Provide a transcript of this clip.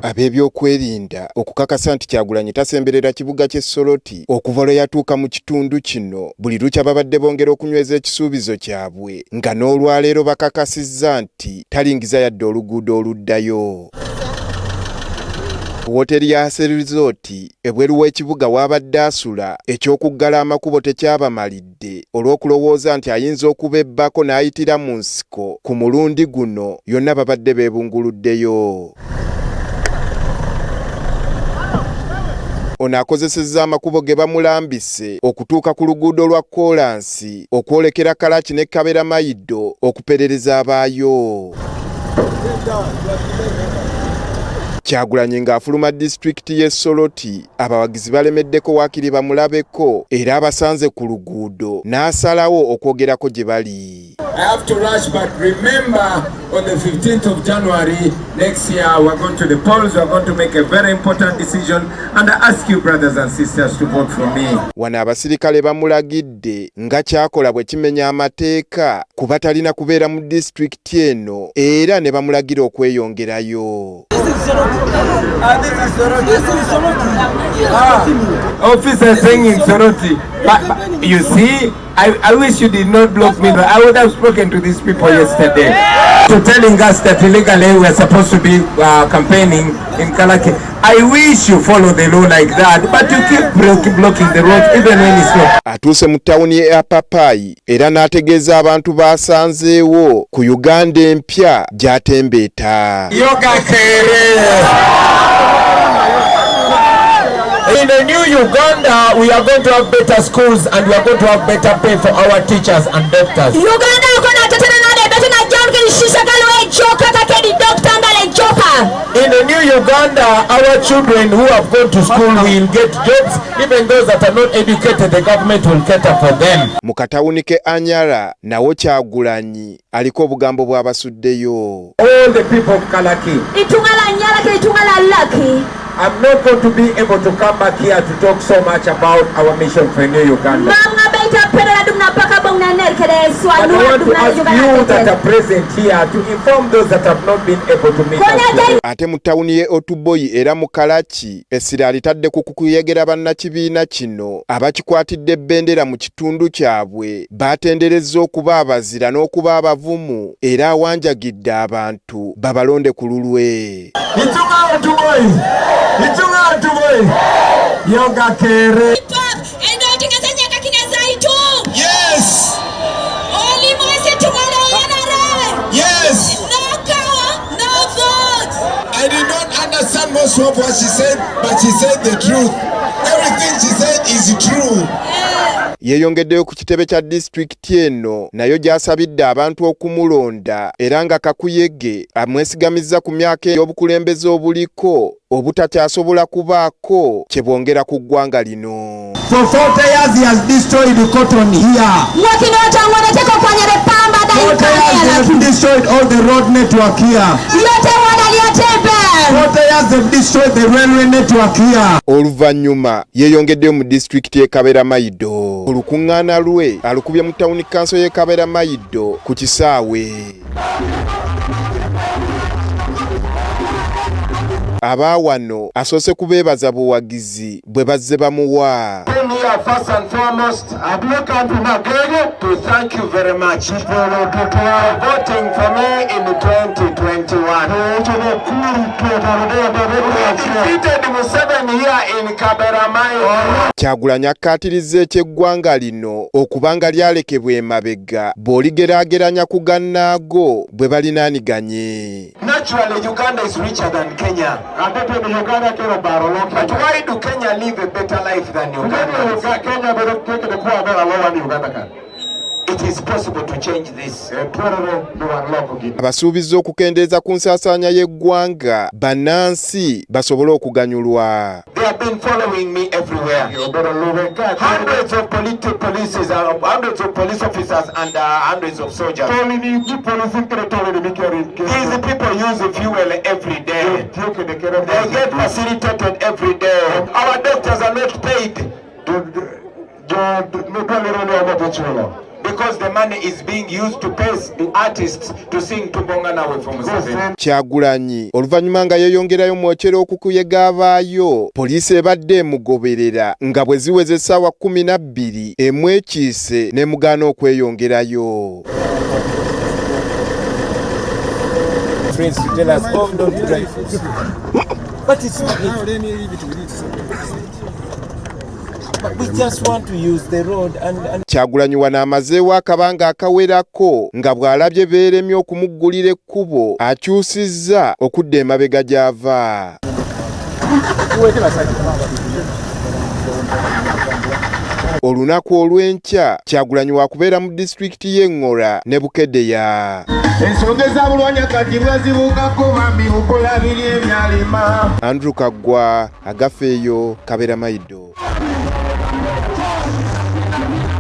Ab'ebyokwerinda okukakasa nti Kyagulanyi tasemberera kibuga ky'e Soroti okuva lwe yatuuka mu kitundu kino buli lukya babadde bongera okunyweza ekisuubizo kyabwe nga n'olwaleero bakakasizza nti talingiza yadde oluguudo oluddayo. Woteri ya Resort ebweru w'ekibuga wabadde asula ekyokuggala amakubo tekyabamalidde olw'okulowooza nti ayinza okubebbako n'ayitira mu nsiko ku mulundi guno yonna babadde beebunguluddeyo. Ono akozesezza amakubo ge bamulambise okutuuka ku luguudo lwa Koolansi okwolekera Kalaki ne Kaberamaido okuperereza abaayo. Kyagulanyi ng'afuluma disitulikiti y'e Soroti abawagizi balemeddeko waakiri bamulabeko era abasanze ku luguudo n'asalawo okwogerako gye bali. I have to rush, but remember on the 15th of January next year we're going to the polls, we're going to make a very important decision and I ask you brothers and sisters to vote for me. Wano abasirikale bamulagidde nga kyakola bwe kimenya amateeka kuba talina kubeera mu disitulikiti eno era ne bamulagira okweyongerayo. Officer saying in Soroti, but you see, I wish you did not block me. I would have spoken to these people yesterday. So telling us that illegally we are supposed to be campaigning in Kalaki. I wish you follow the law like that, but you keep blocking the road even when it's not. Atuuse mu tawuni ya Papai era n'ategeeza abantu baasanzeewo ku Uganda empya gy'atembeeta. In the new Uganda, we are going to have better schools and we are going to have better pay for our teachers and doctors. In the new Uganda, our children who have gone to school will get jobs. Even those that are not educated, the government will cater for them. Mu katawuni ke Anyala nawo Kyagulanyi aliko obugambo bw'abasuddeyo. All the people of Kalaki, I'm not going to be able to come back here to talk so much about our mission for New Uganda. But I want to ask you that are present here to inform those that have not been able to meet us. Ate mu tawuni ye Otuboyi era mu Kalaki essira litadde ku kukuyegera bannakibiina kino abakikwatidde ebbendera mu kitundu kyabwe baatenderezza okuba abazira n'okuba abavumu era awanjagidde abantu babalonde ku lulwe. Yes. Yes. I did not understand most of what she said, but she said the truth. Everything she said is true. Yeeyongeddeyo ku kitebe kya disitulikiti eno nayo gy'asabidde abantu okumulonda era nga kakuyege amwesigamizza ku myaka y'obukulembeze obuliko obutakyasobola kubaako kye bwongera ku ggwanga lino. For 40 years he has destroyed the cotton here. 40 years they have destroyed all the road network here. 40 years they've destroyed the railway network here. Oluvannyuma yeeyongeddeyo mu disitulikiti y'e Kaberamaido. Olukuŋŋaana lwe alukubye mu tawuni kanso y'e Kaberamaido ku kisaawe. Abaawano asoose kubeebaza buwagizi bwe bazze bamuwa. First and foremost, I'd like to thank you very much for voting for me in 2021. Defeated Museveni here in Kaberamaido. Kyagulanyi akkaatirizza eky'eggwanga lino okuba nga lyalekebwa emabega bw'oligeraageranya ku gannaago bwe balinaaniganye. Naturally, Uganda is richer than Kenya. But why do Kenya live a better life than Uganda? It is possible to change this. Abasuubizza okukendeeza ku nsaasaanya y'eggwanga bannansi basobole okuganyulwa. They have been following me everywhere. Hundreds of police officers and hundreds of soldiers. These people use fuel every day. They get facilitated every day. Our doctors are not paid. because the money is being used to pay the artists to sing to bonga nawe from Mususe. Kyagulanyi oluvannyuma nga yeeyongerayo mwokero okukuyega abaayo, poliisi ebadde emugoberera nga bwe ziweze essaawa 12 emwekiise n'emugaana okweyongerayo. Friends to tell us, oh, don't drive. But it's not. But we just want to use the road and Kyagulanyi wano amazeewo akabanga akawerako nga bw'alabye beeremye okumuggulira ekkubo akyusizza okudda emabega gy'ava. Olunaku olw'enkya Kyagulanyi waakubeera mu disitulikiti y'e Ngora ne Bukeddeya. Ensonga ez'abulwanya kati bwazibuukako bambi mukola biri ebyalima. Andrew Kaggwa, Agafeeyo, Kaberamaido.